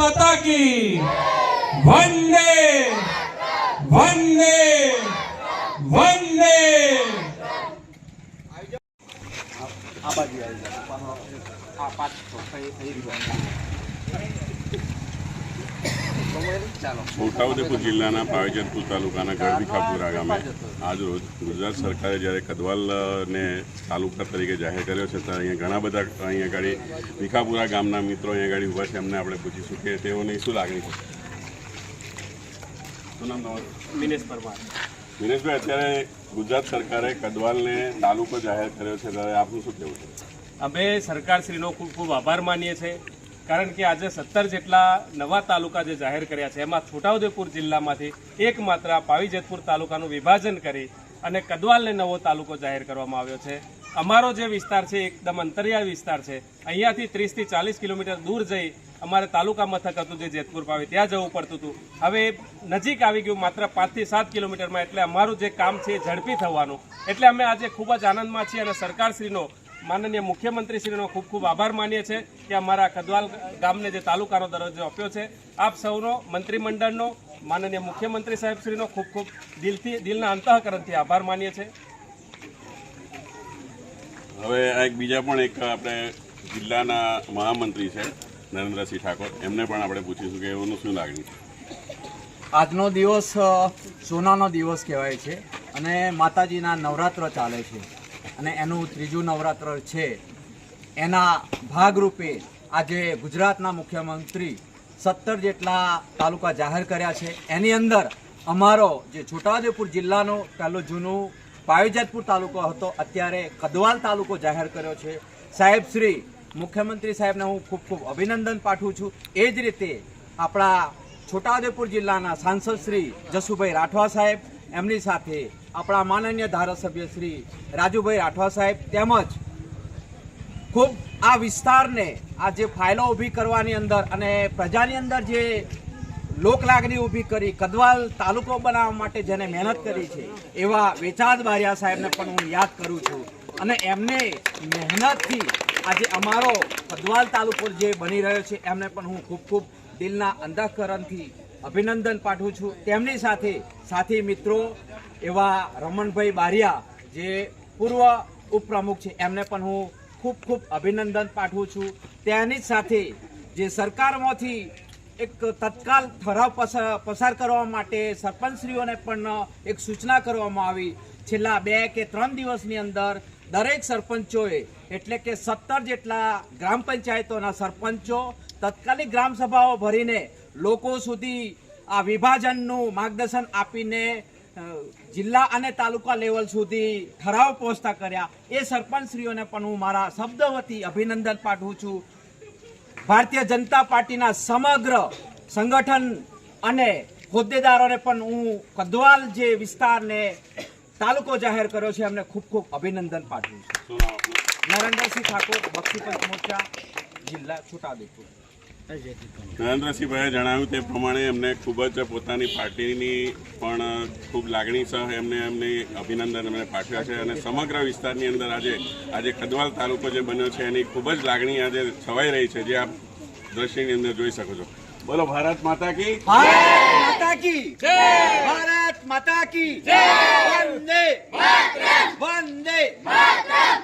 माता की वंदे वंदे वंदे। છોટાઉદેપુર જિલ્લાના પાવાગઢ તાલુકાના ગઢવીખાપુરા ગામે આજરોજ ગુજરાત સરકારે જ્યારે કદવાલને તાલુકા તરીકે જાહેર કર્યો છે ત્યારે અહીંયા ઘણા બધા અહીંયા ગાડી વિખાપુરા ગામના મિત્રો અહીંયા ગાડી ઊભા છે. એમને આપણે પૂછીશું કે તેઓની શું લાગણી છે. શું નામ તમારું? મિનેશ પરમાર. મિનેશભાઈ, અત્યારે ગુજરાત સરકારે કદવાલને તાલુકો જાહેર કર્યો છે ત્યારે આપનું શું કહેવું છે? અમે સરકારશ્રીનો ખૂબ ખૂબ આભાર માનીએ છીએ, કારણ કે આજે 17 જેટલા નવા તાલુકા જે જાહેર કર્યા છે એમાં છોટાઉદેપુર જિલ્લામાંથી એકમાત્ર પાવીજેતપુર તાલુકાનું વિભાજન કરી અને કદવાલને નવો તાલુકો જાહેર કરવામાં આવ્યો છે. અમારો જે વિસ્તાર છે એકદમ અંતરિયાળ વિસ્તાર છે. અહીંયાથી 30 થી 40 કિલોમીટર દૂર જઈ અમારે તાલુકા મથક હતું જે જેતપુર પાવી, ત્યાં જવું પડતું હતું. હવે નજીક આવી ગયું, માત્ર 5 થી 7 કિલોમીટરમાં. એટલે અમારું જે કામ છે એ ઝડપી થવાનું. એટલે અમે આજે ખૂબ જ આનંદમાં છીએ અને સરકારશ્રીનો, માનનીય મુખ્યમંત્રીશ્રીનો ખૂબ ખૂબ આભાર માનીએ છીએ કે અમારા કદવાલ ગામને જે તાલુકાનો દરજ્જો આપ્યો છે. આપ સૌનો, મંત્રીમંડળનો, માનનીય મુખ્યમંત્રી સાહેબશ્રીનો ખૂબ ખૂબ દિલના અંતઃકરણથી આભાર માનીએ છીએ. હવે એક બીજા પણ એક આપણે જિલ્લાના મહામંત્રી છે નરેન્દ્રસિંહ ઠાકોર, એમને પણ આપણે પૂછીશું કે એઓનું શું લાગણી છે. આજનો દિવસ સોનાનો દિવસ કહેવાય છે અને માતાજીના નવરાત્ર ચાલે છે અને એનું ત્રીજું નવરાત્ર છે. એના ભાગરૂપે આજે ગુજરાતના મુખ્યમંત્રી 17 જેટલા તાલુકા જાહેર કર્યા છે. એની અંદર અમારો જે છોટાઉદેપુર જિલ્લાનો પહેલો જૂનું પાવીજેતપુર તાલુકો હતો, અત્યારે કદવાલ તાલુકો જાહેર કર્યો છે. સાહેબ શ્રી મુખ્યમંત્રી સાહેબને હું ખૂબ ખૂબ અભિનંદન પાઠવું છું. એ જ રીતે આપણા છોટાઉદેપુર જિલ્લાના સાંસદ શ્રી જસુભાઈ રાઠવા સાહેબ, એમની સાથે આપણા માનનીય ધારાસભ્ય શ્રી રાજુભાઈ રાઠવા સાહેબ, તેમજ ખૂબ આ વિસ્તારને આ જે ફાઇલો ઊભી કરવાની અંદર અને પ્રજાની અંદર જે લોકલાગણી ઊભી કરી કદવાલ તાલુકો બનાવવા માટે જેને મહેનત કરી છે એવા વેચાદ બારિયા સાહેબને પણ હું યાદ કરું છું. અને એમને મહેનતથી આજે અમારો કદવાલ તાલુકો જે બની રહ્યો છે એમને પણ હું ખૂબ ખૂબ દિલના અંતઃકરણથી અભિનંદન પાઠવું છું. તેમની સાથે સાથી મિત્રો એવા રમણભાઈ બારિયા જે પૂર્વ ઉપપ્રમુખ છે એમને પણ હું ખૂબ ખૂબ અભિનંદન પાઠવું છું. તેની સાથે જે સરકારમાંથી એક તત્કાલ ઠરાવ પસાર કરવા માટે સરપંચશ્રીઓને પણ એક સૂચના કરવામાં આવી. છેલ્લા 2 કે 3 દિવસની અંદર દરેક સરપંચોએ, એટલે કે 17 જેટલા ગ્રામ પંચાયતોના સરપંચો તત્કાલિક ગ્રામ સભાઓ ભરીને લોકો સુધી આ વિભાજનનું માર્ગદર્શન આપીને જિલ્લા અને તાલુકા લેવલ સુધી ઠરાવ પહોંચતા કર્યા. એ સરપંચશ્રીઓને પણ હું મારા શબ્દ વતી અભિનંદન પાઠવું છું. ભારતીય જનતા પાર્ટીના સમગ્ર સંગઠન અને હોદ્દેદારોને પણ હું કદવાલ જે વિસ્તારને તાલુકો જાહેર કર્યો છે એમને ખૂબ ખૂબ અભિનંદન પાઠવું છું. નરેન્દ્રસિંહ ઠાકોર, બક્ષીપંચ મોરચા, જિલ્લા છોટાઉદેપુર. નરેન્દ્રસિંહભાઈએ જણાવ્યું તે પ્રમાણે એમને ખૂબ જ પોતાની પાર્ટીની પણ ખૂબ લાગણી સહ એમને અભિનંદન એમને પાઠવ્યા છે અને સમગ્ર વિસ્તારની અંદર આજે કદવાલ તાલુકો જે બન્યો છે એની ખૂબ જ લાગણી આજે છવાઈ રહી છે, જે આપ દ્રશ્યની અંદર જોઈ શકો છો. બોલો ભારત માતા કી ભારત માતા કી જય, ભારત માતા કી જય, વંદે માતરમ, વંદે માતરમ.